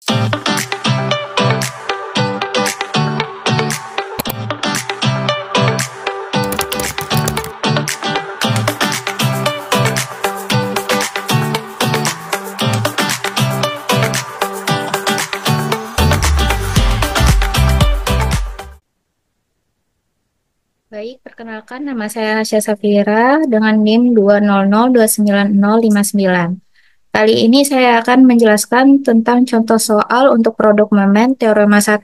Baik, perkenalkan nama saya Asya Safira dengan NIM 200299059. Kali ini saya akan menjelaskan tentang contoh soal untuk produk momen teorema 1.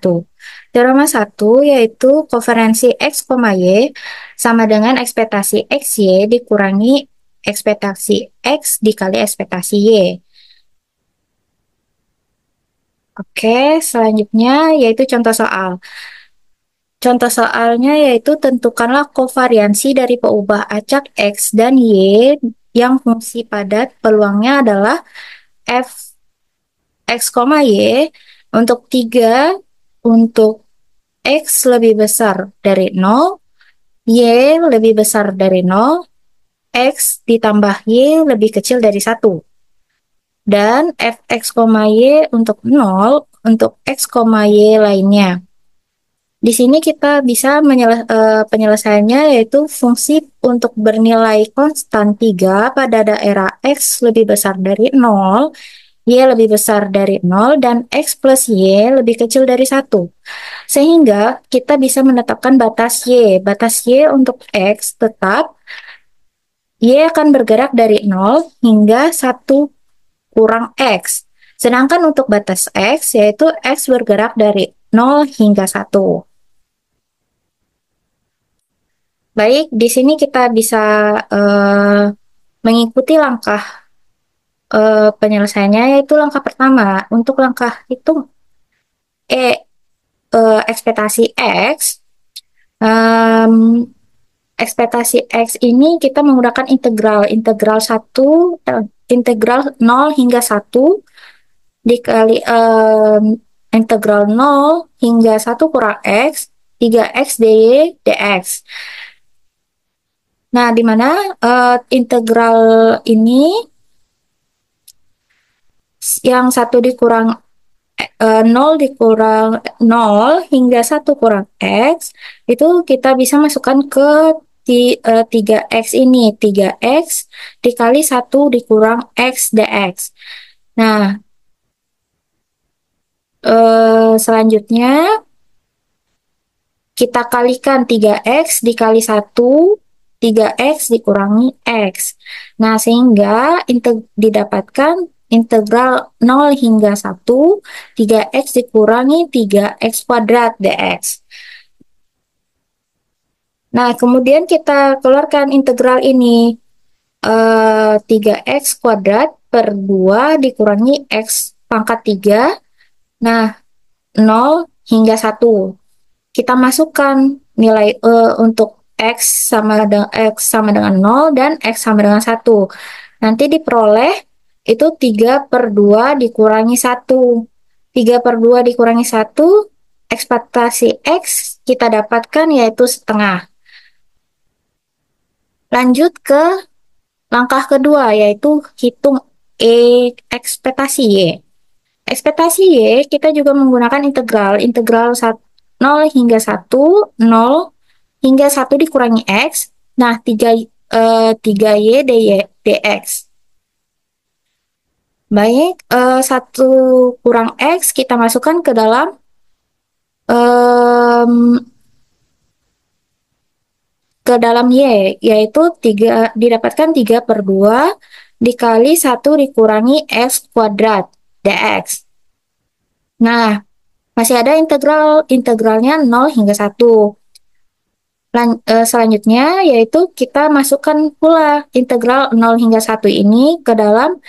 Teorema 1 yaitu koferensi X, Y sama dengan ekspektasi XY dikurangi ekspektasi X dikali ekspektasi Y. Oke, selanjutnya yaitu contoh soal. Contoh soalnya yaitu tentukanlah kovariansi dari peubah acak X dan Y yang fungsi padat peluangnya adalah f X, Y untuk 3 untuk X lebih besar dari 0, Y lebih besar dari 0, X ditambah Y lebih kecil dari 1. Dan fx, Y untuk 0 untuk X, Y lainnya. Di sini kita bisa penyelesaiannya yaitu fungsi untuk bernilai konstan 3 pada daerah X lebih besar dari 0, Y lebih besar dari 0, dan X plus Y lebih kecil dari 1. Sehingga kita bisa menetapkan batas Y. Batas Y untuk X tetap Y akan bergerak dari 0 hingga 1 kurang X. Sedangkan untuk batas X yaitu X bergerak dari 0 hingga 1. Baik, di sini kita bisa mengikuti langkah penyelesaiannya, yaitu langkah pertama. Untuk langkah hitung ekspektasi X, em, ekspektasi X ini kita menggunakan integral 1, integral 0 hingga 1 dikali integral 0 hingga 1 kurang X, 3X dy dx. Nah, di mana integral ini yang 1 dikurang 0 dikurang 0 hingga 1 kurang X, itu kita bisa masukkan ke 3X ini. 3X dikali 1 dikurang X dx. Nah, selanjutnya kita kalikan 3X dikali 1, 3X dikurangi X. Nah, sehingga didapatkan integral 0 hingga 1, 3X dikurangi 3X kuadrat dx. Nah, kemudian kita keluarkan integral ini. 3X kuadrat per 2 dikurangi X pangkat 3. Nah, 0 hingga 1. Kita masukkan nilai untuk X sama dengan 0 dan X sama dengan 1. Nanti diperoleh itu 3 per 2 dikurangi 1. 3 per 2 dikurangi 1, ekspektasi X kita dapatkan yaitu setengah. Lanjut ke langkah kedua, yaitu hitung ekspektasi Y. Ekspektasi Y kita juga menggunakan integral 0 hingga 1, 0 hingga 1 dikurangi X. Nah, 3Y dx. Baik, 1 kurang X kita masukkan ke dalam Y, yaitu didapatkan 3 per 2 dikali 1 dikurangi X kuadrat dx. Nah, masih ada integralnya 0 hingga 1. Selanjutnya yaitu kita masukkan pula integral 0 hingga 1 ini ke dalam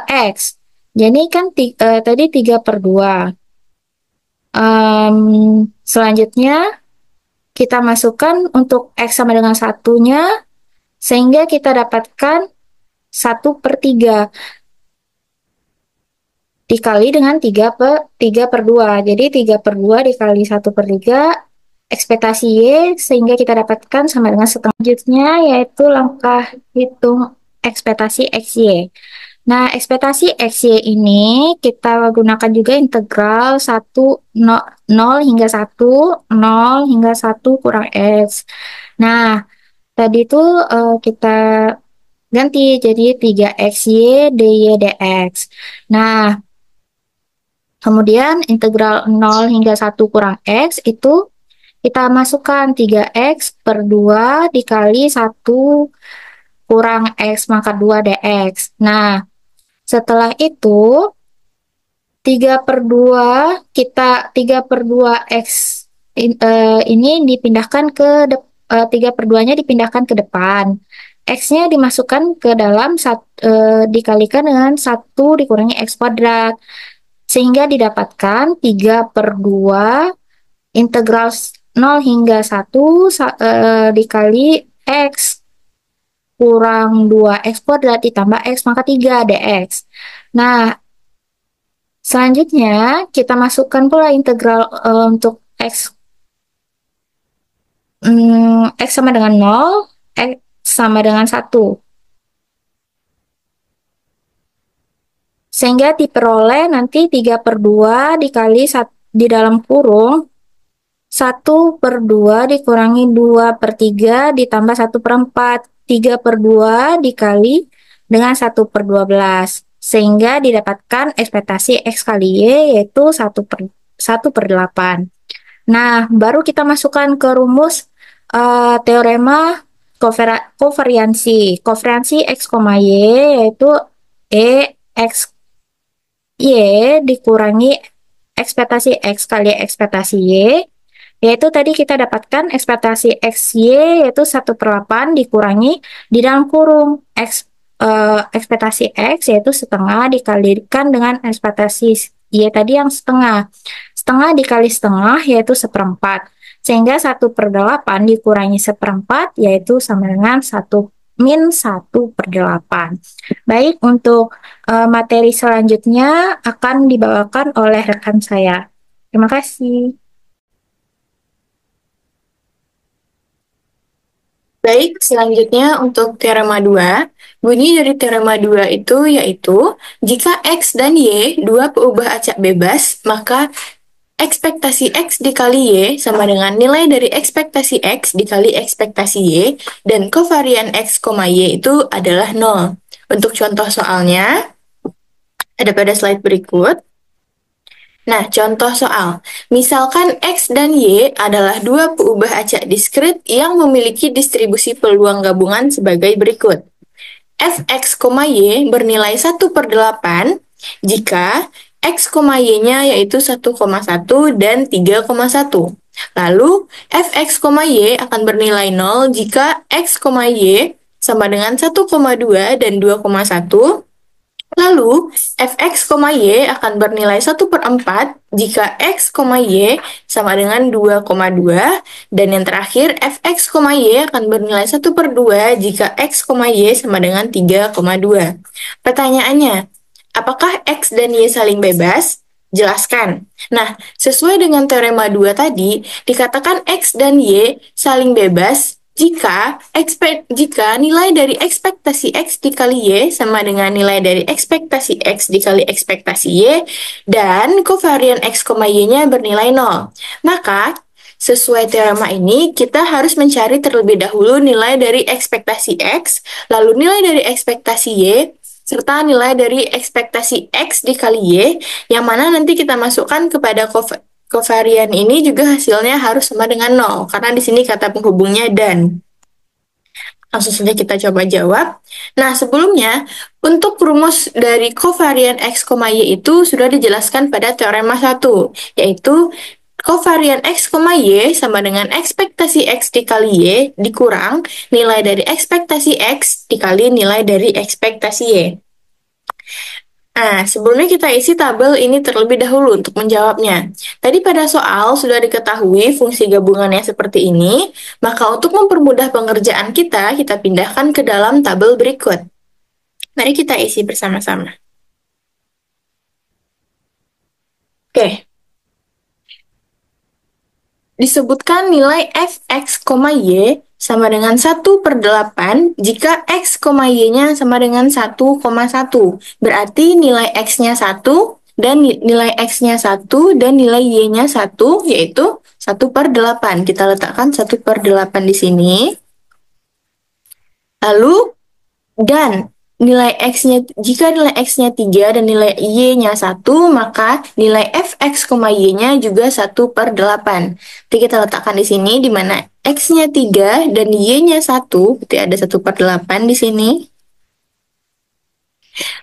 X. Jadi kan tadi 3 per 2. Selanjutnya kita masukkan untuk X sama dengan 1-nya, sehingga kita dapatkan 1 per 3 dikali dengan 3 per 2. Jadi 3 per 2 dikali 1 per 3 ekspektasi Y, sehingga kita dapatkan sama dengan setengah. Selanjutnya yaitu langkah hitung ekspektasi XY. Nah, ekspektasi XY ini kita gunakan juga integral 0 hingga 1, 0 hingga 1 kurang X. Nah, tadi itu kita ganti jadi 3XY dy dx. Nah, kemudian integral 0 hingga 1 kurang X itu kita masukkan 3X per 2 dikali 1 kurang X maka 2 dx. Nah, setelah itu 3 per 2 kita 3 per 2 X ini dipindahkan ke 3 per 2-nya dipindahkan ke depan. X-nya dimasukkan ke dalam dikalikan dengan 1 dikurangi X kuadrat. Sehingga didapatkan 3 per 2 integral 0 hingga 1 dikali X kurang 2X kuadrat ditambah X maka 3 dx. Nah, selanjutnya kita masukkan pula integral untuk X sama dengan 0, X sama dengan 1. Sehingga diperoleh nanti 3 per 2 dikali di dalam kurung 1 per 2 dikurangi 2 per 3 ditambah 1 per 4. 3 per 2 dikali dengan 1 per 12. Sehingga didapatkan ekspektasi X kali Y yaitu 1 per 8. Nah, baru kita masukkan ke rumus teorema kovariansi. Kovariansi X, Y yaitu E X Y dikurangi ekspektasi X kali ekspektasi Y, yaitu tadi kita dapatkan ekspektasi XY yaitu 1/8 dikurangi di dalam kurung ekspektasi X yaitu setengah dikalikan dengan ekspektasi Y tadi yang setengah. Setengah dikali setengah yaitu 1/4. Sehingga 1/8 dikurangi 1/4 yaitu sama dengan 1-1/8. Baik, untuk materi selanjutnya akan dibawakan oleh rekan saya. Terima kasih. Baik, selanjutnya untuk teorema 2. Bunyi dari teorema 2 itu yaitu, jika X dan Y dua peubah acak bebas, maka ekspektasi X dikali Y sama dengan nilai dari ekspektasi X dikali ekspektasi Y, dan kovarian X, Y itu adalah 0. Untuk contoh soalnya, ada pada slide berikut. Nah, contoh soal. Misalkan X dan Y adalah dua peubah acak diskrit yang memiliki distribusi peluang gabungan sebagai berikut. Fx, Y bernilai 1/8 jika X, Y-nya yaitu 1,1 dan 3,1. Lalu, Fx, Y akan bernilai 0 jika X, Y sama dengan 1,2 dan 2,1. Lalu, fx, y akan bernilai 1/4 jika x, y sama dengan 2,2, dan yang terakhir, fx, y akan bernilai 1/2 jika x, y sama dengan 3,2. Pertanyaannya, apakah x dan y saling bebas? Jelaskan. Nah, sesuai dengan teorema 2 tadi, dikatakan x dan y saling bebas jika nilai dari ekspektasi X dikali Y sama dengan nilai dari ekspektasi X dikali ekspektasi Y, dan kovarian X, Y-nya bernilai 0. Maka, sesuai teorema ini, kita harus mencari terlebih dahulu nilai dari ekspektasi X, lalu nilai dari ekspektasi Y, serta nilai dari ekspektasi X dikali Y, yang mana nanti kita masukkan kepada kovarian ini juga hasilnya harus sama dengan 0, karena di sini kata penghubungnya dan. Langsung saja kita coba jawab. Nah, sebelumnya, untuk rumus dari kovarian X, Y itu sudah dijelaskan pada teorema 1, yaitu kovarian X, Y sama dengan ekspektasi X dikali Y dikurang nilai dari ekspektasi X dikali nilai dari ekspektasi Y. Nah, sebelumnya kita isi tabel ini terlebih dahulu untuk menjawabnya. Tadi pada soal sudah diketahui fungsi gabungannya seperti ini, maka untuk mempermudah pengerjaan kita pindahkan ke dalam tabel berikut. Mari kita isi bersama-sama. Oke, disebutkan nilai fx, y sama dengan 1/8 jika X, Y-nya sama dengan 1,1. Berarti nilai X-nya 1 dan nilai X-nya 1 dan nilai Y-nya 1, yaitu 1/8. Kita letakkan 1/8 di sini. Lalu, dan nilai X-nya, jika nilai X-nya 3 dan nilai Y-nya 1, maka nilai Fx, Y-nya juga 1/8. Jadi kita letakkan di sini, di mana X-nya 3 dan Y-nya 1, berarti ada 1/8 di sini.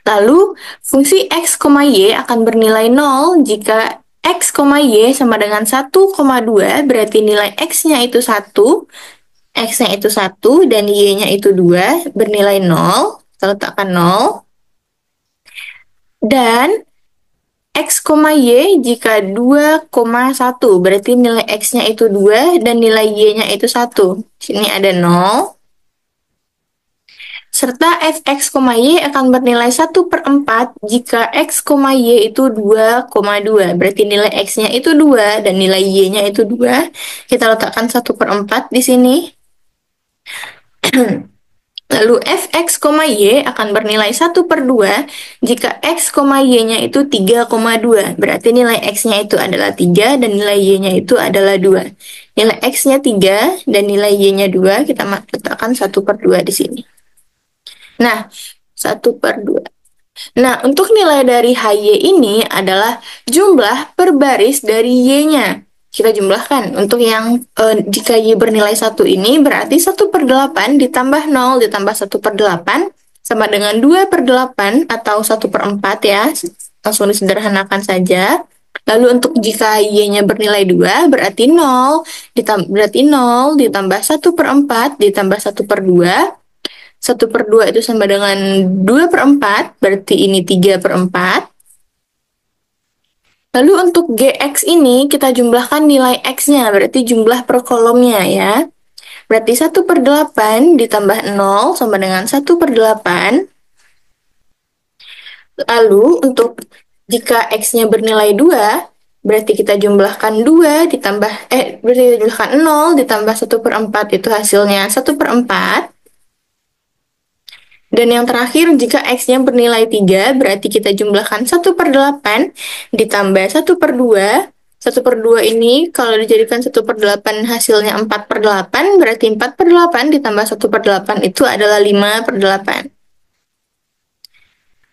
Lalu, fungsi X, Y akan bernilai 0 jika X, Y sama dengan 1,2, berarti nilai X-nya itu 1, X-nya itu 1, dan Y-nya itu 2, bernilai 0. Kita letakkan 0. Dan X, Y jika 2,1, berarti nilai X-nya itu 2 dan nilai Y-nya itu 1. Sini ada 0. Serta Fx, Y akan bernilai 1/4 jika X, Y itu 2,2. Berarti nilai X-nya itu 2 dan nilai Y-nya itu 2. Kita letakkan 1/4 di sini. Lalu Fx, Y akan bernilai 1/2 jika X, Y-nya itu 3,2. Berarti nilai X-nya itu adalah 3 dan nilai Y-nya itu adalah 2. Nilai X-nya 3 dan nilai Y-nya 2, kita letakkan 1/2 di sini. Nah, 1/2. Nah, untuk nilai dari HY ini adalah jumlah per baris dari Y-nya. Kita jumlahkan. Untuk yang jika Y bernilai 1 ini, berarti 1/8 ditambah 0 ditambah 1/8 sama dengan 2/8 atau 1/4 ya. Langsung disederhanakan saja. Lalu untuk jika Y-nya bernilai 2, berarti 0 ditambah 1/4 ditambah 1/2. 1/2 itu sama dengan 2/4, berarti ini 3/4. Lalu untuk GX ini kita jumlahkan nilai X-nya, berarti jumlah per kolomnya ya. Berarti 1/8 ditambah 0 sama dengan 1/8. Lalu untuk jika X-nya bernilai 2, berarti kita jumlahkan 2 ditambah, berarti kita jumlahkan 0 ditambah 1/4, itu hasilnya 1/4. Dan yang terakhir, jika X-nya bernilai 3, berarti kita jumlahkan 1/8 ditambah 1/2. 1/2 ini kalau dijadikan 1/8 hasilnya 4/8, berarti 4/8 ditambah 1/8 itu adalah 5/8.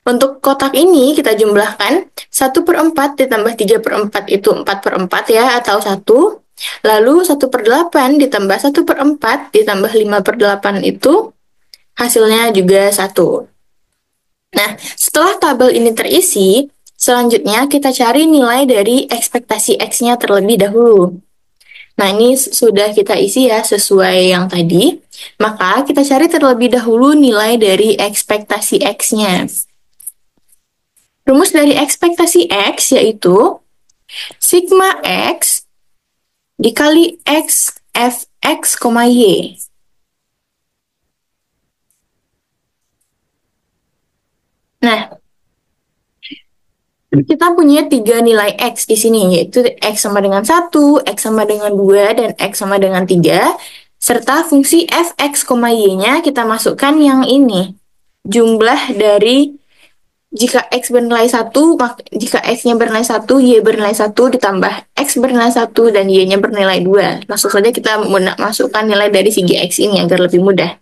Untuk kotak ini kita jumlahkan 1/4 ditambah 3/4 itu 4/4 ya, atau 1. Lalu 1/8 ditambah 1/4 ditambah 5/8 itu hasilnya juga 1. Nah, setelah tabel ini terisi, selanjutnya kita cari nilai dari ekspektasi X-nya terlebih dahulu. Nah, ini sudah kita isi ya, sesuai yang tadi. Maka kita cari terlebih dahulu nilai dari ekspektasi X-nya. Rumus dari ekspektasi X yaitu sigma X dikali X Fx, Y. Nah, kita punya 3 nilai X di sini, yaitu X sama dengan 1, X sama dengan 2, dan X sama dengan 3. Serta fungsi Fx, Y-nya kita masukkan yang ini. Jumlah dari jika X bernilai 1, jika X-nya bernilai 1, Y bernilai 1, ditambah X bernilai 1, dan Y-nya bernilai 2. Langsung saja kita masukkan nilai dari segi X ini agar lebih mudah.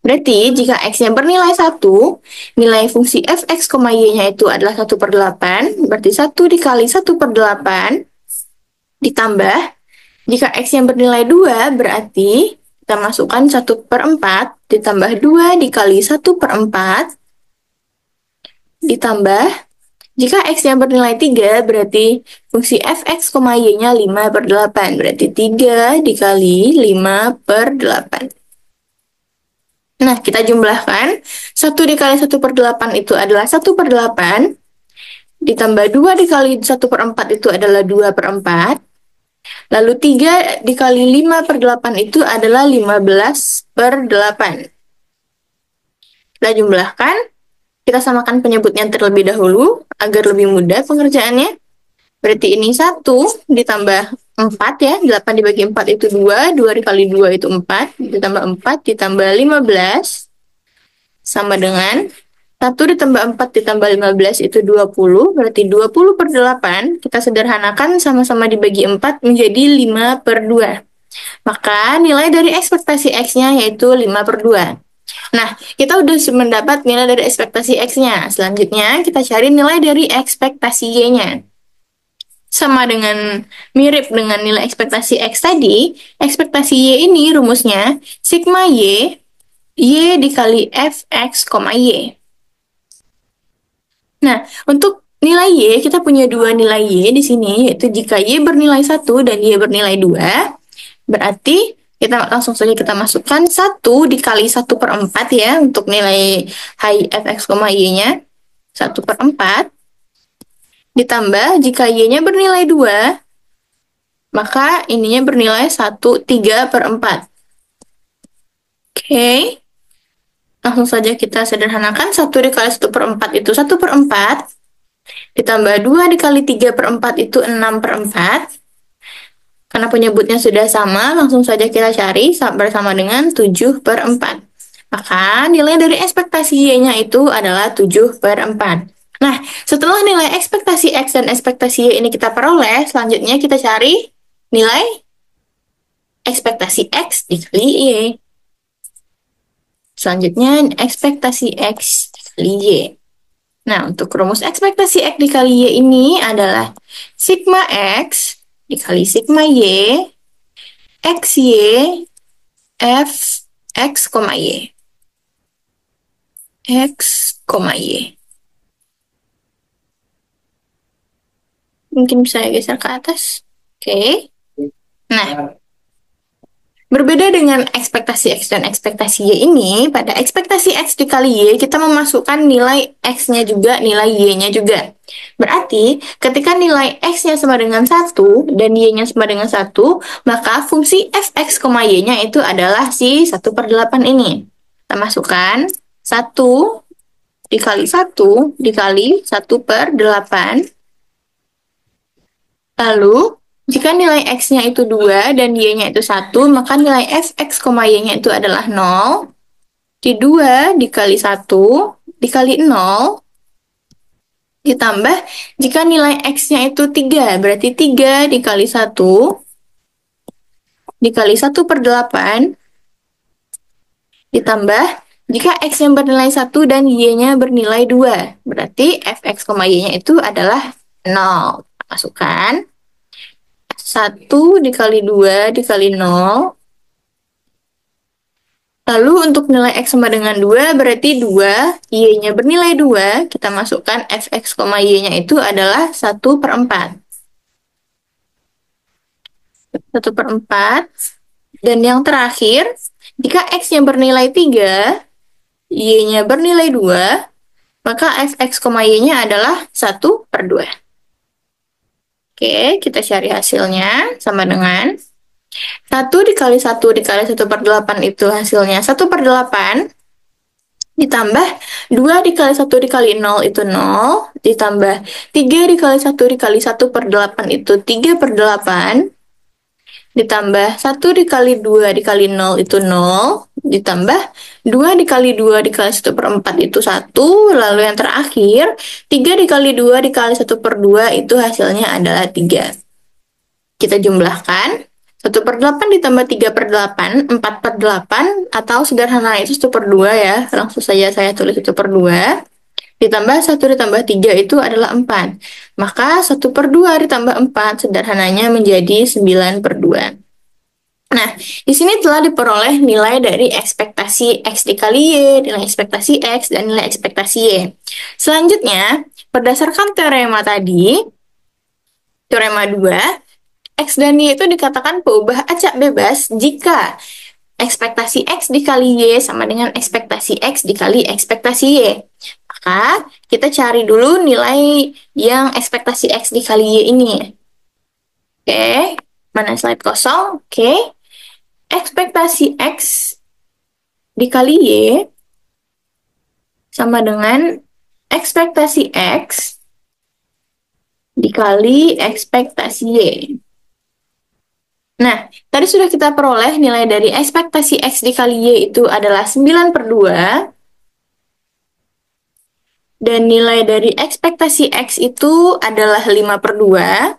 Berarti, jika X-nya bernilai 1, nilai fungsi Fx, Y-nya itu adalah 1/8, berarti 1 dikali 1/8, ditambah, jika X-nya bernilai 2, berarti kita masukkan 1/4, ditambah 2 dikali 1/4, ditambah, jika X-nya bernilai 3, berarti fungsi Fx, Y-nya 5/8, berarti 3 dikali 5/8. Nah, kita jumlahkan. 1 dikali 1/8 itu adalah 1/8. Ditambah 2 dikali 1/4 itu adalah 2/4. Lalu 3 dikali 5/8 itu adalah 15/8. Kita jumlahkan. Kita samakan penyebutnya terlebih dahulu agar lebih mudah pengerjaannya. Berarti ini 1 ditambah 4 ya, 8 dibagi 4 itu 2, 2 dikali 2 itu 4, ditambah 4 ditambah 15, sama dengan 1 ditambah 4 ditambah 15 itu 20, berarti 20 per 8, kita sederhanakan sama-sama dibagi 4 menjadi 5 per 2. Maka nilai dari ekspektasi X-nya yaitu 5 per 2. Nah, kita udah mendapat nilai dari ekspektasi X-nya. Selanjutnya, kita cari nilai dari ekspektasi Y-nya. Sama dengan mirip dengan nilai ekspektasi X tadi, ekspektasi Y ini rumusnya sigma Y, Y dikali Fx, Y. Nah, untuk nilai Y, kita punya dua nilai Y di sini, yaitu jika Y bernilai 1 dan Y bernilai 2, berarti kita langsung saja kita masukkan 1 dikali 1 per 4 ya, untuk nilai Fx, Y-nya. 1 per 4, ditambah jika Y-nya bernilai 2, maka ininya bernilai 1/3 per 4. Oke, langsung saja kita sederhanakan. 1 dikali 1 per 4 itu 1 per 4, ditambah 2 dikali 3 per 4 itu 6 per 4. Karena penyebutnya sudah sama, langsung saja kita cari bersama dengan 7 per 4. Maka nilai dari ekspektasi Y-nya itu adalah 7 per 4. Nah, setelah nilai ekspektasi X dan ekspektasi Y ini kita peroleh, selanjutnya kita cari nilai ekspektasi X dikali Y. Selanjutnya, ekspektasi X dikali Y. Nah, untuk rumus ekspektasi X dikali Y ini adalah sigma X dikali sigma Y, XY, F, X, Y. X, Y. Mungkin bisa geser ke atas. Oke. Nah, berbeda dengan ekspektasi X dan ekspektasi Y ini, pada ekspektasi X dikali Y, kita memasukkan nilai X-nya juga, nilai Y-nya juga. Berarti, ketika nilai X-nya sama dengan 1 dan Y-nya sama dengan 1, maka fungsi Fx, Y-nya itu adalah si 1 per 8 ini. Kita masukkan 1 dikali 1 dikali 1 per 8. Lalu, jika nilai X-nya itu 2 dan Y-nya itu 1, maka nilai Fx, Y-nya itu adalah 0. Di 2 dikali 1 dikali 0, ditambah jika nilai X-nya itu 3, berarti 3 dikali 1 dikali 1 per 8, ditambah jika X yang bernilai 1 dan Y-nya bernilai 2, berarti Fx, Y-nya itu adalah 0. Masukkan 1 dikali 2 dikali 0. Lalu untuk nilai X sama dengan 2, berarti 2, Y-nya bernilai 2, kita masukkan Fx, Y-nya itu adalah 1 per 4. 1 per 4. Dan yang terakhir, jika X-nya bernilai 3, Y-nya bernilai 2, maka Fx, Y-nya adalah 1 per 2. Oke, kita cari hasilnya sama dengan 1 dikali 1 dikali 1 per 8 itu hasilnya 1 per 8, ditambah 2 dikali 1 dikali 0 itu 0, ditambah 3 dikali 1 dikali 1 per 8 itu 3 per 8, ditambah 1 dikali 2 dikali 0 itu 0, ditambah 2 dikali 2 dikali 1 per 4 itu 1, lalu yang terakhir 3 dikali 2 dikali 1 per 2 itu hasilnya adalah 3. Kita jumlahkan, 1 per 8 ditambah 3 per 8, 4 per 8, atau sederhana itu 1 per 2 ya, langsung saja saya tulis 1 per 2, ditambah 1 ditambah 3 itu adalah 4. Maka 1 per 2 ditambah 4, sederhananya menjadi 9 per 2. Nah, di sini telah diperoleh nilai dari ekspektasi X dikali Y, nilai ekspektasi X, dan nilai ekspektasi Y. Selanjutnya, berdasarkan teorema tadi, teorema 2, X dan Y itu dikatakan peubah acak bebas jika ekspektasi X dikali Y sama dengan ekspektasi X dikali ekspektasi Y. Maka, kita cari dulu nilai yang ekspektasi X dikali Y ini. Oke, mana slide kosong? Oke, ekspektasi X dikali Y sama dengan ekspektasi X dikali ekspektasi Y. Nah, tadi sudah kita peroleh nilai dari ekspektasi X dikali Y itu adalah 9/2, dan nilai dari ekspektasi X itu adalah 5/2.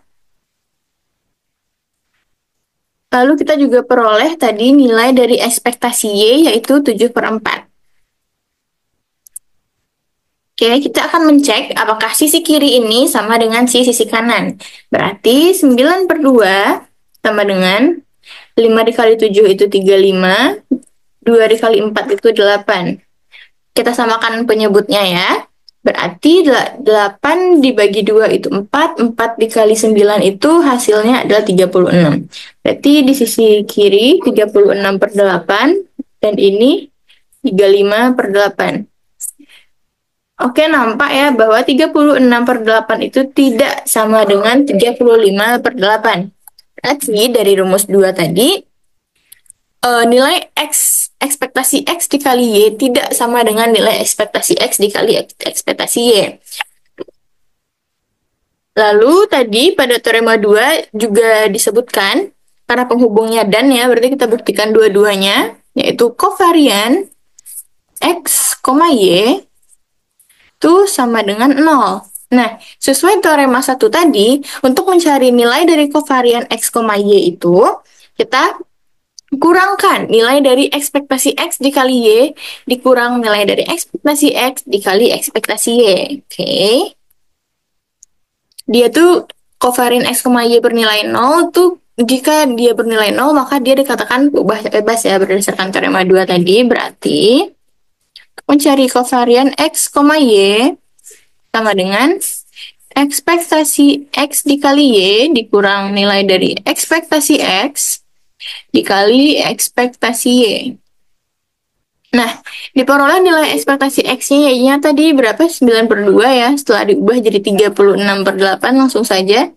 Lalu kita juga peroleh tadi nilai dari ekspektasi Y yaitu 7/4. Oke, kita akan mencek apakah sisi kiri ini sama dengan sisi kanan. Berarti 9/2 sama dengan 5 dikali 7 itu 35, 2 dikali 4 itu 8. Kita samakan penyebutnya ya. Berarti 8 dibagi 2 itu 4, 4 dikali 9 itu hasilnya adalah 36. Berarti di sisi kiri 36/8, dan ini 35/8. Oke, nampak ya bahwa 36/8 itu tidak sama dengan 35/8. Berarti dari rumus 2 tadi, nilai ekspektasi X dikali Y tidak sama dengan nilai ekspektasi X dikali ekspektasi Y. Lalu tadi pada teorema 2 juga disebutkan, karena penghubungnya dan ya, berarti kita buktikan dua-duanya, yaitu kovarian X, Y itu sama dengan 0. Nah, sesuai teorema 1 tadi, untuk mencari nilai dari kovarian X, Y itu, kita kurangkan nilai dari ekspektasi X dikali Y, dikurang nilai dari ekspektasi X dikali ekspektasi Y. Oke. Dia tuh kovarian X, Y bernilai 0 tuh, jika dia bernilai 0, maka dia dikatakan berubah bebas ya, berdasarkan teorema 2 tadi. Berarti, mencari kovarian X, Y sama dengan ekspektasi X dikali Y dikurang nilai dari ekspektasi X dikali ekspektasi Y. Nah, diperoleh nilai ekspektasi X-nya Y-nya tadi berapa? 9/2 ya. Setelah diubah jadi 36/8, langsung saja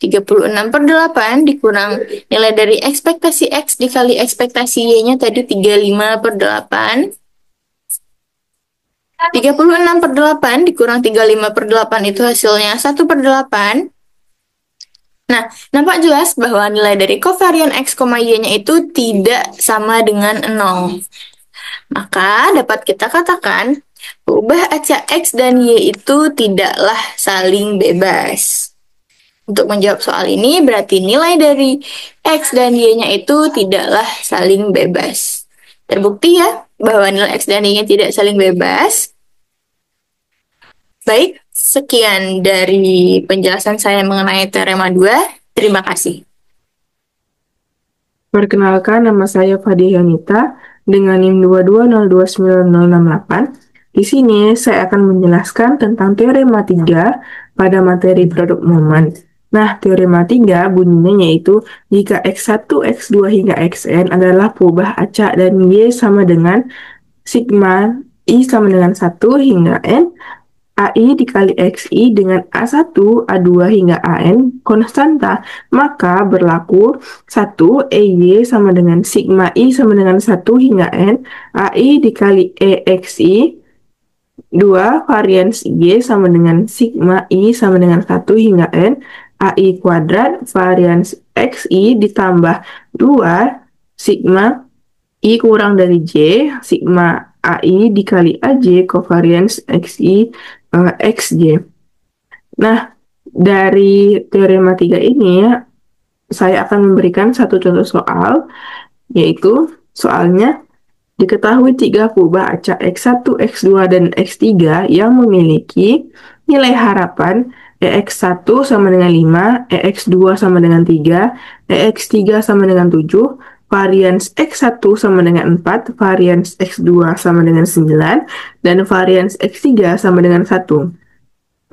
36/8 dikurang nilai dari ekspektasi X dikali ekspektasi Y-nya tadi 35/8. 36/8 dikurang 35/8 itu hasilnya 1/8. Nah, nampak jelas bahwa nilai dari kovarian X, Y-nya itu tidak sama dengan 0. Maka dapat kita katakan, perubahan acak X dan Y itu tidaklah saling bebas. Untuk menjawab soal ini, berarti nilai dari X dan Y-nya itu tidaklah saling bebas. Terbukti ya, bahwa nilai X dan Y-nya tidak saling bebas. Baik, sekian dari penjelasan saya mengenai teorema 2. Terima kasih. Perkenalkan, nama saya Fadih Yanita dengan NIM 2202968. Di sini saya akan menjelaskan tentang teorema 3 pada materi produk momen. Nah, teorema 3 bunyinya yaitu jika X1, X2 hingga Xn adalah perubahan acak dan Y sama dengan sigma I sama dengan 1 hingga N, AI dikali XI dengan A1, A2 hingga AN konstanta, maka berlaku 1 EY sama dengan sigma I sama dengan 1 hingga N, AI dikali EXI, 2 varians Y sama dengan sigma I sama dengan 1 hingga N, AI kuadrat varians XI ditambah 2 sigma I kurang dari J, sigma AI dikali AJ covariance XI XJ. Nah, dari teorema 3 ini, saya akan memberikan satu contoh soal, yaitu soalnya diketahui 3 perubahan acak X1, X2, dan X3 yang memiliki nilai harapan EX1 sama dengan 5, EX2 sama dengan 3, EX3 sama dengan 7, varians X1 sama dengan 4, varians X2 sama dengan 9, dan varians X3 sama dengan 1.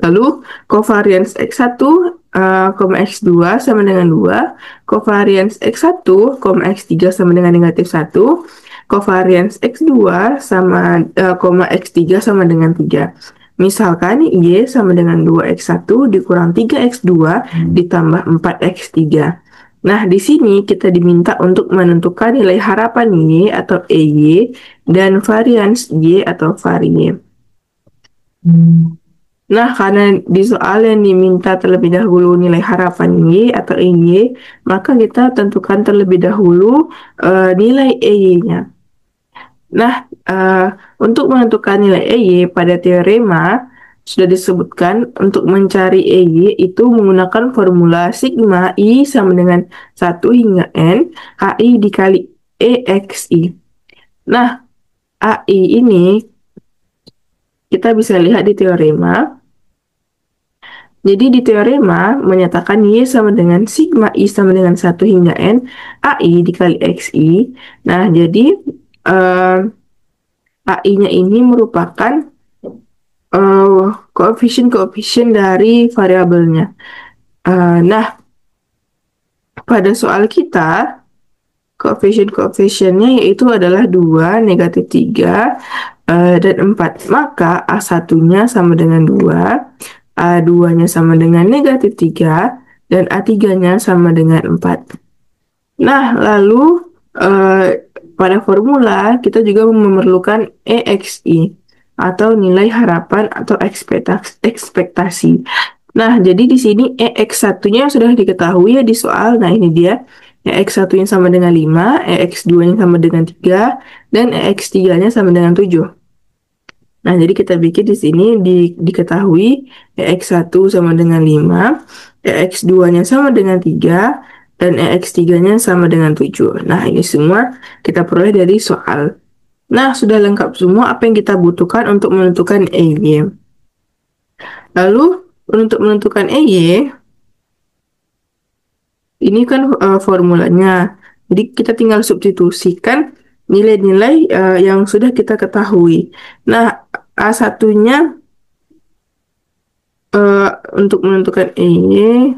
Lalu, covariance X1, X2 sama dengan 2, covariance X1, X3 sama dengan negatif 1, covariance X2 sama, X3 sama dengan 3. Misalkan Y sama dengan 2X1 dikurang 3X2 ditambah 4X3. Nah, di sini kita diminta untuk menentukan nilai harapan Y atau EY dan varians Y atau vari Y. Nah, karena di soal yang diminta terlebih dahulu nilai harapan Y atau EY, maka kita tentukan terlebih dahulu nilai EY-nya. Nah, untuk menentukan nilai EY pada teorema, sudah disebutkan untuk mencari EY itu menggunakan formula sigma I sama dengan 1 hingga N, AI dikali EXI. Nah, AI ini kita bisa lihat di teorema. Jadi di teorema menyatakan Y sama dengan sigma I sama dengan 1 hingga N, AI dikali XI. Nah, jadi AI-nya ini merupakan koefisien-koefisien dari variabelnya. Nah, pada soal kita, koefisien-koefisiennya yaitu adalah 2, negatif 3, dan 4. Maka A1-nya sama dengan 2, A2-nya sama dengan negatif 3, dan A3-nya sama dengan 4. Nah, lalu pada formula kita juga memerlukan EXI atau nilai harapan atau ekspektasi. Nah, jadi di sini EX1-nya sudah diketahui ya di soal. Nah, ini dia. EX1-nya sama dengan 5, EX2-nya sama dengan 3, dan EX3-nya sama dengan 7. Nah, jadi kita bikin di sini diketahui EX1 sama dengan 5, EX2-nya sama dengan 3, dan EX3-nya sama dengan 7. Nah, ini semua kita peroleh dari soal. Nah, sudah lengkap semua apa yang kita butuhkan untuk menentukan EY. Lalu, untuk menentukan EY, ini kan formulanya. Jadi, kita tinggal substitusikan nilai-nilai yang sudah kita ketahui. Nah, A1-nya untuk menentukan EY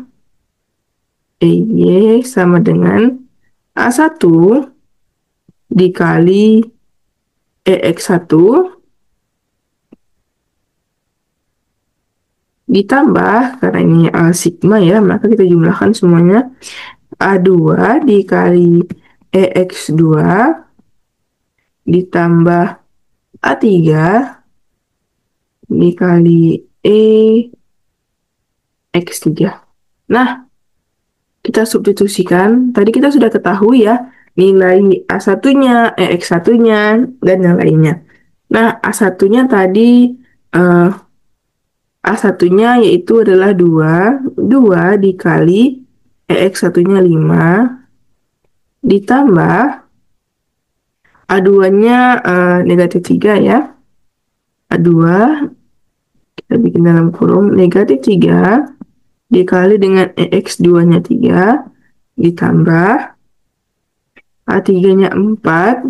sama dengan A1 dikali EX1 ditambah, karena ini sigma ya, maka kita jumlahkan semuanya, A2 dikali EX2 ditambah A3 dikali EX3. Nah, kita substitusikan. Tadi kita sudah ketahui ya, nilai A1-nya, EX1-nya, dan yang lainnya. Nah, A1-nya tadi, A1-nya yaitu adalah 2 dikali EX1-nya 5, ditambah A2-nya negatif 3 ya. A2, kita bikin dalam kurung, negatif 3 dikali dengan EX2-nya 3, ditambah A3-nya 4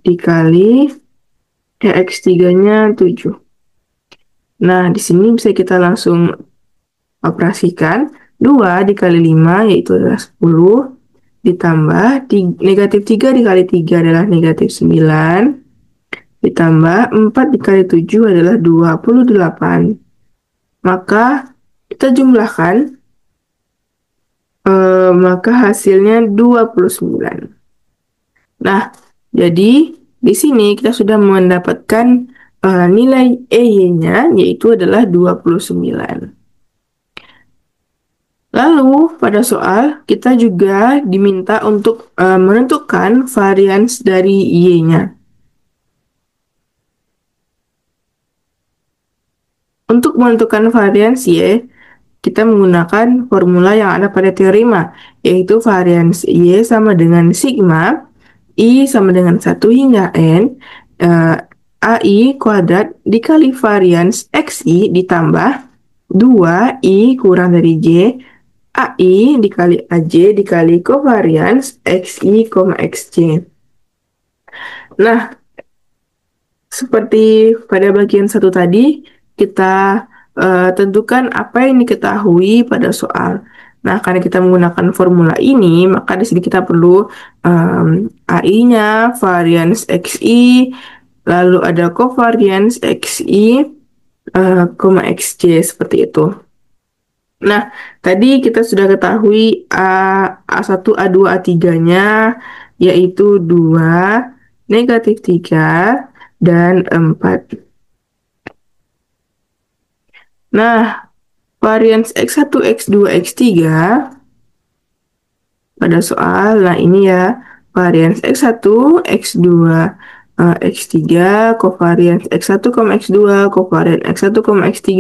dikali EX3-nya 7. Nah, di sini bisa kita langsung operasikan. 2 dikali 5 yaitu adalah 10, ditambah negatif 3 dikali 3 adalah negatif 9, ditambah 4 dikali 7 adalah 28. Maka kita jumlahkan, maka hasilnya 29. Nah, jadi di sini kita sudah mendapatkan nilai EY-nya yaitu adalah 29. Lalu pada soal kita juga diminta untuk menentukan varians dari Y-nya. Untuk menentukan varians Y, kita menggunakan formula yang ada pada teorema, yaitu varians Y sama dengan sigma I sama dengan 1 hingga N, AI kuadrat dikali varians XI ditambah 2I kurang dari J, AI dikali AJ dikali covariance XI, XJ. Nah, seperti pada bagian satu tadi, kita tentukan apa yang diketahui pada soal. Nah, karena kita menggunakan formula ini, maka di sini kita perlu AI-nya, variance XI, lalu ada covariance XI, XJ, seperti itu. Nah, tadi kita sudah ketahui A1, A2, A3-nya, yaitu 2, negatif 3, dan 4. Nah, varians X1, X2, X3 pada soal, nah ini ya, varians X1, X2, X3, covariance X1, X2, covariance X1, X3,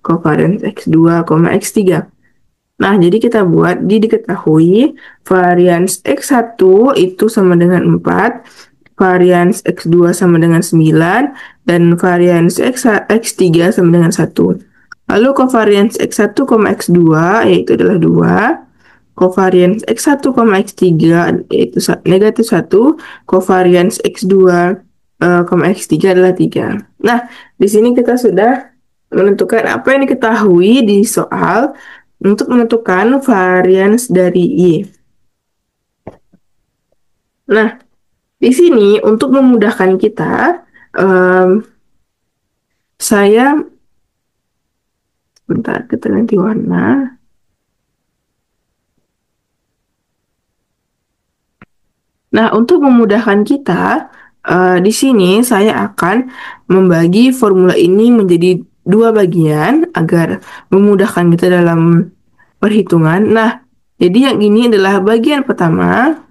covariance X2, X3. Nah, jadi kita buat diketahui varians X1 itu sama dengan 4, varians X2 sama dengan 9, dan varians X3 sama dengan 1. Lalu covariance X1, X2 yaitu adalah 2, covariance X1, X3 yaitu negatif 1, covariance X2, X3 adalah 3. Nah, di sini kita sudah menentukan apa yang diketahui di soal untuk menentukan varians dari Y. Nah, di sini untuk memudahkan kita, saya bentar kita ganti warna. Nah, untuk memudahkan kita, di sini saya akan membagi formula ini menjadi dua bagian agar memudahkan kita dalam perhitungan. Nah, jadi yang ini adalah bagian pertama,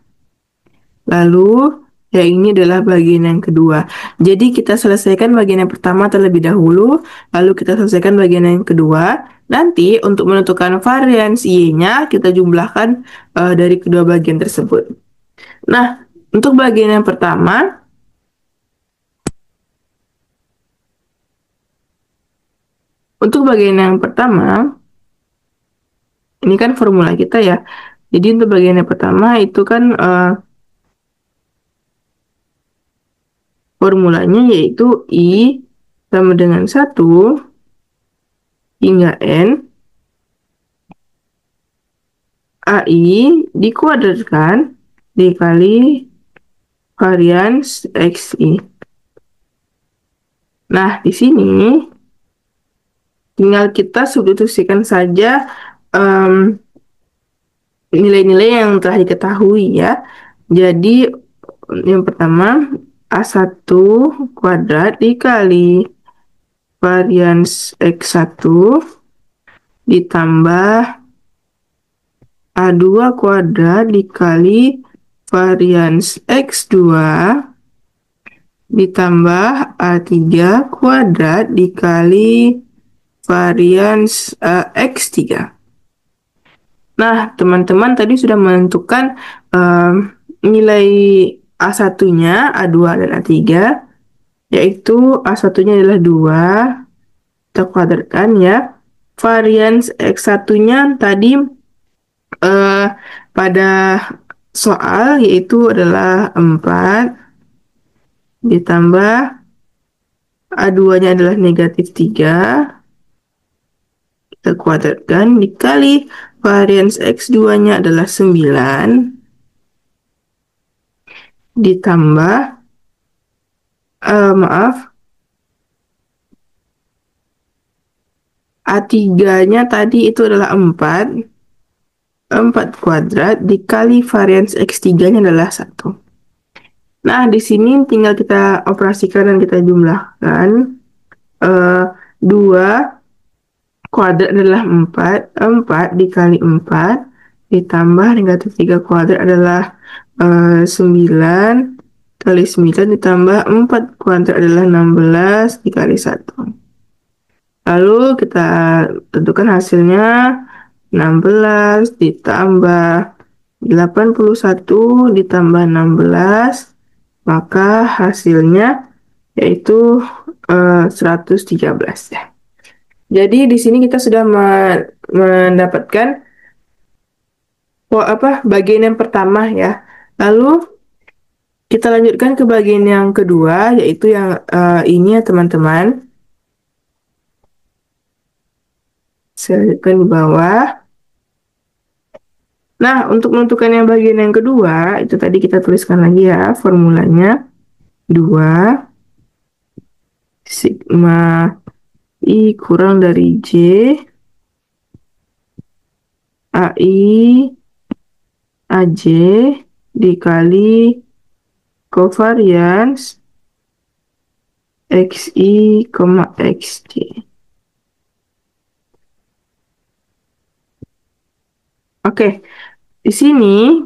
lalu yang ini adalah bagian yang kedua. Jadi kita selesaikan bagian yang pertama terlebih dahulu, lalu kita selesaikan bagian yang kedua. Nanti untuk menentukan varians Y-nya kita jumlahkan dari kedua bagian tersebut. Nah, untuk bagian yang pertama, ini kan formula kita ya. Jadi untuk bagian yang pertama itu kan formulanya yaitu I sama dengan 1 hingga N AI dikuadratkan dikali varians XI. Nah, di sini tinggal kita substitusikan saja nilai-nilai yang telah diketahui ya. Jadi yang pertama A1 kuadrat dikali varians X1 ditambah A2 kuadrat dikali varians X2 ditambah A3 kuadrat dikali varians X3. Nah, teman-teman tadi sudah menentukan nilai A1-nya, A2 dan A3, yaitu A1-nya adalah 2, kita kuadratkan ya. Varians X1-nya tadi pada soal yaitu adalah 4, ditambah A2-nya adalah negatif 3, kita kuadratkan dikali varians X2-nya adalah 9, ditambah A3-nya tadi itu adalah 4 kuadrat dikali varians X3-nya adalah 1. Nah, di sini tinggal kita operasikan dan kita jumlahkan. 2 kuadrat adalah 4 dikali 4 ditambah negatif 3 kuadrat adalah 9 kali 9 ditambah 4 kuadrat adalah 16 dikali 1. Lalu kita tentukan hasilnya 16 ditambah 81 ditambah 16, maka hasilnya yaitu 113 ya. Jadi di sini kita sudah mendapatkan bagian yang pertama ya. Lalu kita lanjutkan ke bagian yang kedua, yaitu yang ini ya teman-teman. Saya lanjutkan di bawah. Nah, untuk menentukan yang bagian yang kedua, itu tadi kita tuliskan lagi ya formulanya. 2 sigma I kurang dari J AI AJ dikali covariance XI, XJ. Oke, di sini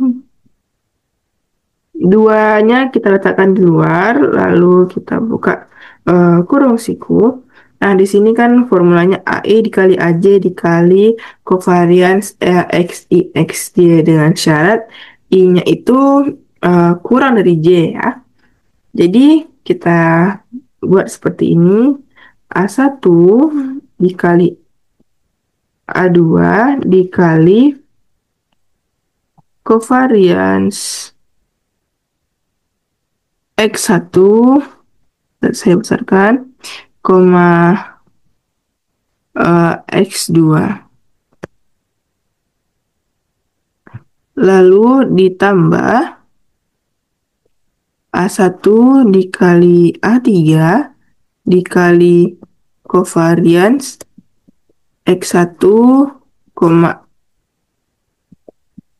duanya kita letakkan di luar, lalu kita buka kurung siku. Nah, di sini kan formulanya AE dikali AJ dikali covariance XI XJ dengan syarat I-nya itu kurang dari J ya. Jadi kita buat seperti ini. A1 dikali A2 dikali covariance X1, saya besarkan, koma X2. Lalu ditambah A1 dikali A3 dikali covariance X1, koma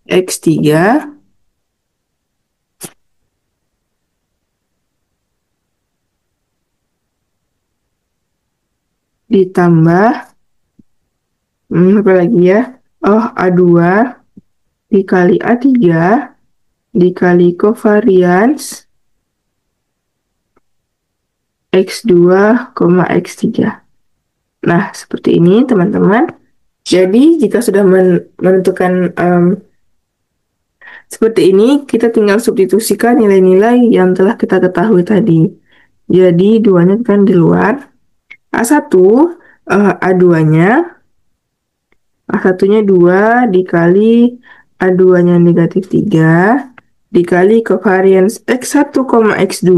X3 ditambah apa lagi ya? Oh, A2 dikali A3 dikali covariance X2, X3. Nah, seperti ini teman-teman. Jadi, jika sudah menentukan seperti ini, kita tinggal substitusikan nilai-nilai yang telah kita ketahui tadi. Jadi, duanya kan di luar. A1, A2-nya, A1-nya 2 dikali A2-nya negatif 3, dikali covariance X1, X2,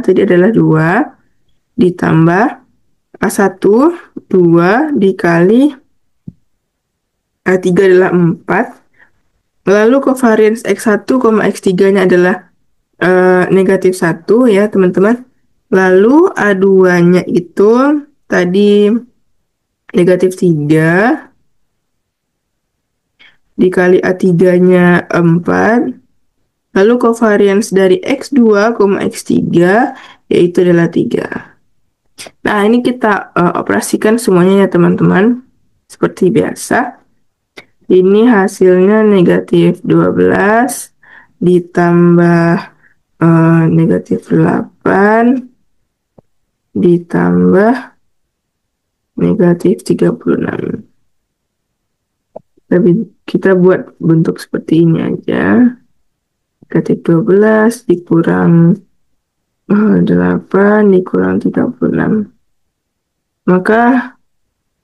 tadi adalah 2, ditambah A1, 2 dikali A3 adalah 4, lalu covariance X1, X3-nya adalah negatif 1 ya teman-teman. Lalu A2-nya itu tadi negatif 3 dikali A3-nya 4. Lalu covariance dari X2, X3 yaitu adalah 3. Nah, ini kita operasikan semuanya ya teman-teman. Seperti biasa. Ini hasilnya negatif 12 ditambah negatif 8 ditambah negatif 36. Tapi kita buat bentuk seperti ini aja. Negatif 12 dikurang 8 dikurang 36. Maka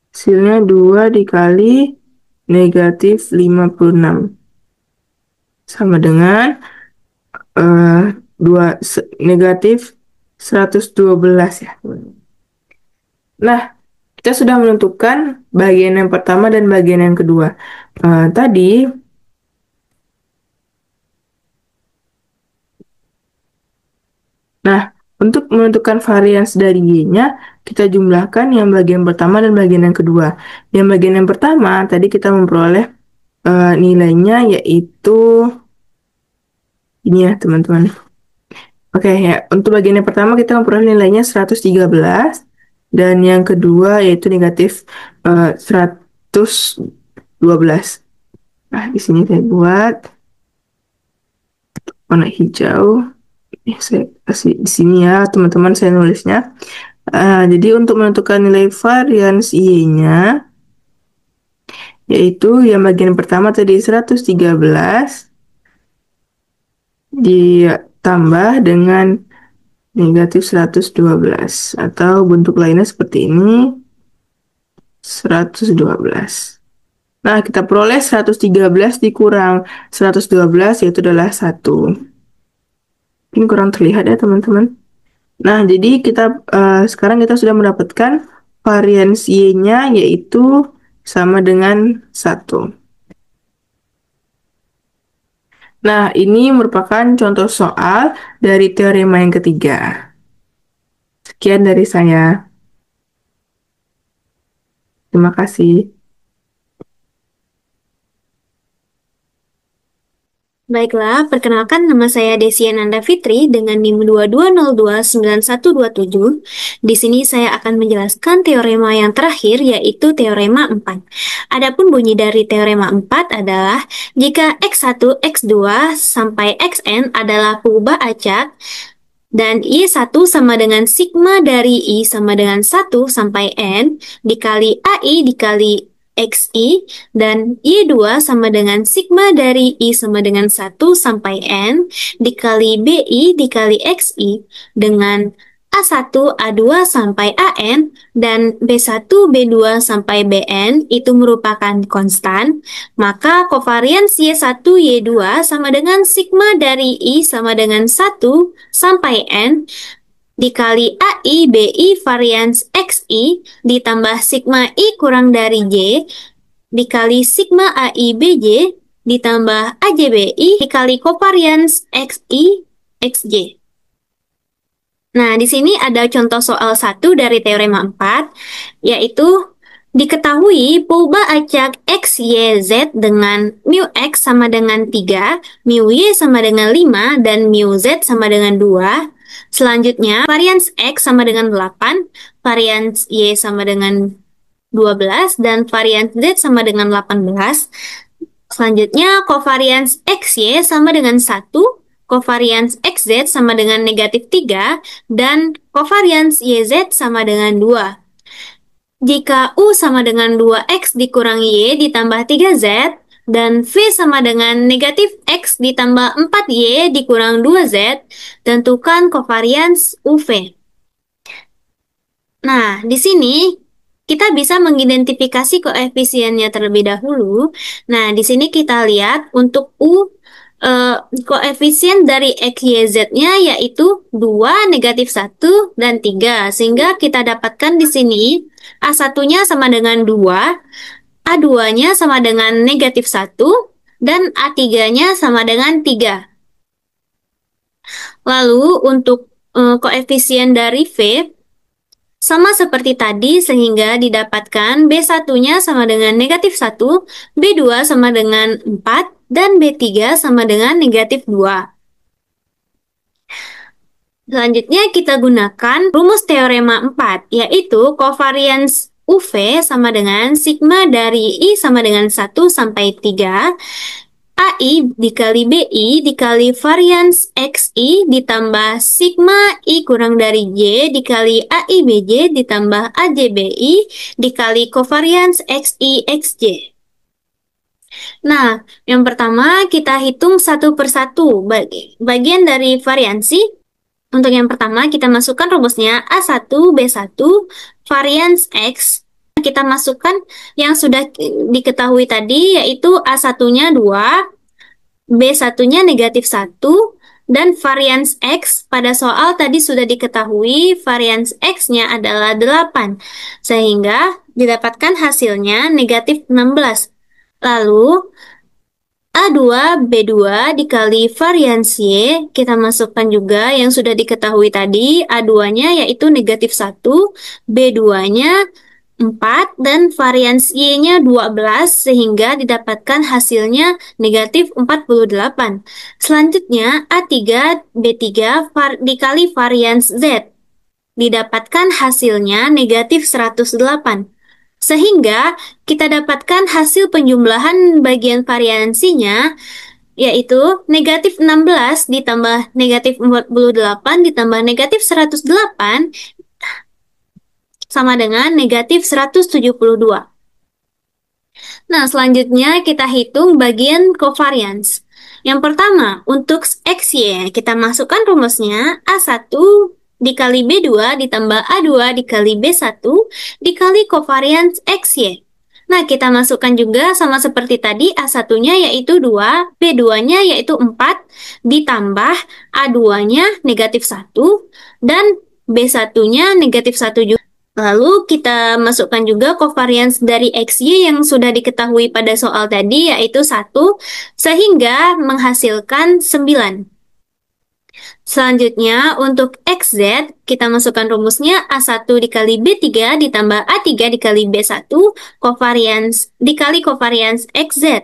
hasilnya 2 dikali negatif 56. Sama dengan 2 negatif 112 ya. Nah, kita sudah menentukan bagian yang pertama dan bagian yang kedua. Tadi, nah, untuk menentukan varians dari Y-nya, kita jumlahkan yang bagian pertama dan bagian yang kedua. Yang bagian yang pertama, tadi kita memperoleh nilainya yaitu ini ya, teman-teman. Oke, ya. Untuk bagian yang pertama kita memperoleh nilainya 113 dan yang kedua yaitu negatif 112. Nah, di sini saya buat warna hijau. Saya kasih di sini ya, teman-teman, saya nulisnya. Jadi untuk menentukan nilai varians Y-nya yaitu yang bagian pertama tadi 113 ditambah dengan negatif 112 atau bentuk lainnya seperti ini 112. Nah, kita peroleh 113 dikurang 112 yaitu adalah 1. Ini kurang terlihat ya teman-teman. Nah, jadi sekarang kita sudah mendapatkan varians Y-nya yaitu sama dengan 1. Nah, ini merupakan contoh soal dari teorema yang ketiga. Sekian dari saya. Terima kasih. Baiklah, perkenalkan nama saya Desi Ananda Fitri dengan NIM 22029127. Di sini saya akan menjelaskan teorema yang terakhir yaitu teorema 4. Adapun bunyi dari teorema 4 adalah jika X1, X2 sampai Xn adalah peubah acak dan Y1 sama dengan sigma dari I sama dengan 1 sampai N dikali AI dikali XI dan Y2 sama dengan sigma dari I sama dengan 1 sampai N dikali BI dikali XI dengan A1, A2 sampai AN dan B1, B2 sampai BN itu merupakan konstan, maka kovarians Y1, Y2 sama dengan sigma dari I sama dengan 1 sampai N dikali AI BI varians XI ditambah sigma I kurang dari J dikali sigma AI BJ ditambah AJBI dikali kovarians XI XJ. Nah, di sini ada contoh soal 1 dari teorema 4, yaitu diketahui peubah acak X, Y, Z dengan mu X sama dengan 3, mu Y sama dengan 5, dan mu Z sama dengan 2. Selanjutnya, varians X sama dengan 8, varians Y sama dengan 12, dan varians Z sama dengan 18. Selanjutnya, kovarians XY sama dengan 1, kovarians XZ sama dengan negatif 3, dan kovarians YZ sama dengan 2. Jika U sama dengan 2X dikurangi Y ditambah 3Z, dan V sama dengan negatif X ditambah 4Y dikurang 2Z, tentukan kovarians UV. Nah, di sini kita bisa mengidentifikasi koefisiennya terlebih dahulu. Nah, di sini kita lihat untuk koefisien dari X, Y, Z-nya yaitu 2, negatif 1, dan 3. Sehingga kita dapatkan di sini A1-nya sama dengan 2, A2-nya sama dengan negatif 1, dan A3-nya sama dengan 3. Lalu untuk koefisien dari V, sama seperti tadi sehingga didapatkan B1-nya sama dengan negatif 1, B2 sama dengan 4, dan B3 sama dengan negatif 2. Selanjutnya kita gunakan rumus teorema 4, yaitu kovarians UV sama dengan sigma dari I sama dengan 1 sampai 3, AI dikali BI dikali varians XI ditambah sigma I kurang dari J dikali AI BJ ditambah AJBI dikali kovarians XI XJ. Nah, yang pertama kita hitung satu persatu bagian dari variansi. Untuk yang pertama kita masukkan rumusnya A1 B1 varians X. Kita masukkan yang sudah diketahui tadi yaitu A1-nya 2, B1-nya negatif 1, dan varians X pada soal tadi sudah diketahui varians X-nya adalah 8, sehingga didapatkan hasilnya negatif 16. Lalu A2, B2 dikali varians Y, kita masukkan juga yang sudah diketahui tadi, A2-nya yaitu negatif 1, B2-nya 4, dan varians Y-nya 12, sehingga didapatkan hasilnya negatif 48. Selanjutnya, A3, B3 dikali varians Z, didapatkan hasilnya negatif 108. Sehingga kita dapatkan hasil penjumlahan bagian variansinya yaitu negatif 16 ditambah negatif 48 ditambah negatif 108 sama dengan negatif 172. Nah, selanjutnya kita hitung bagian covariance. Yang pertama, untuk XY, kita masukkan rumusnya A1 dikali B2 ditambah A2 dikali B1 dikali covariance XY. Nah, kita masukkan juga sama seperti tadi, A1-nya yaitu 2, B2-nya yaitu 4, ditambah A2-nya negatif 1, dan B1-nya negatif 1 juga. Lalu kita masukkan juga covariance dari XY yang sudah diketahui pada soal tadi yaitu 1, sehingga menghasilkan 9. Selanjutnya untuk XZ, kita masukkan rumusnya A1 dikali B3 ditambah A3 dikali B1 dikali covariance XZ.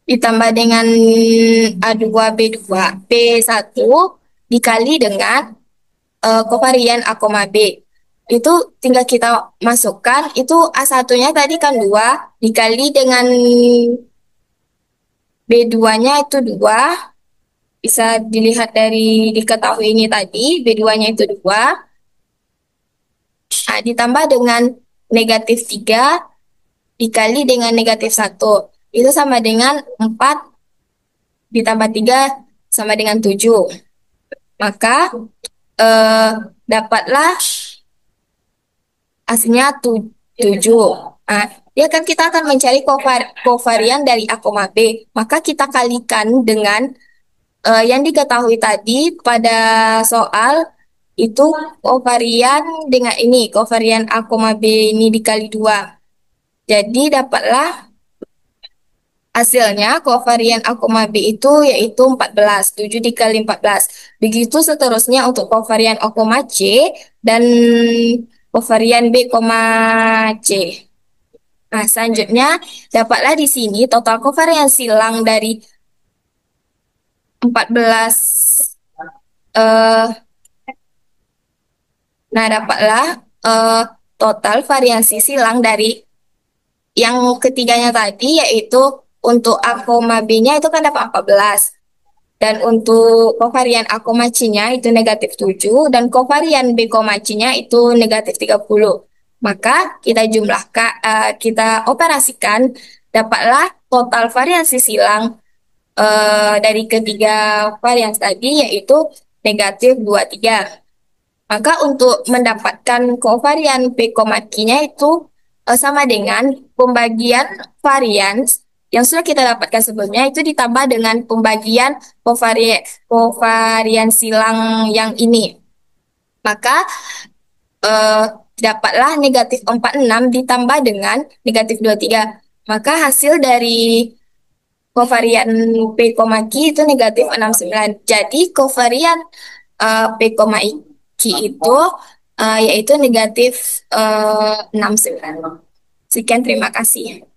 ditambah dengan A2B2 B1 dikali dengan kovarian A, B. Itu tinggal kita masukkan, itu A1-nya tadi kan 2 dikali dengan B2-nya itu 2. Bisa dilihat dari diketahui ini tadi, B2-nya itu 2. Nah, ditambah dengan negatif 3 dikali dengan negatif 1. Itu sama dengan 4 ditambah 3 sama dengan 7. Maka dapatlah hasilnya 7. Nah, dia kan kita akan mencari kovarian dari A, B. Maka kita kalikan dengan yang diketahui tadi pada soal itu kovarian dengan ini, kovarian A, B ini dikali 2. Jadi dapatlah hasilnya kovarian A, B itu yaitu 14. 7 dikali 14. Begitu seterusnya untuk kovarian O, C dan kovarian B, C. Nah, selanjutnya dapatlah di sini total kovarian silang dari 14. Nah, dapatlah total variansi silang dari yang ketiganya tadi, yaitu untuk A, B-nya itu kan dapat 14. Dan untuk kovarian A, C-nya itu negatif 7. Dan kovarian B, C-nya itu negatif 30. Maka kita jumlahkan, kita operasikan, dapatlah total variansi silang dari ketiga varian tadi, yaitu negatif 23. Maka untuk mendapatkan kovarian P, Q-nya itu sama dengan pembagian varian yang sudah kita dapatkan sebelumnya itu ditambah dengan pembagian kovarian silang yang ini. Maka eh, dapatlah negatif 46 ditambah dengan negatif 23. Maka hasil dari kovarian P, Q itu negatif 69. Jadi kovarian P, Q itu yaitu negatif 69. Sekian, terima kasih.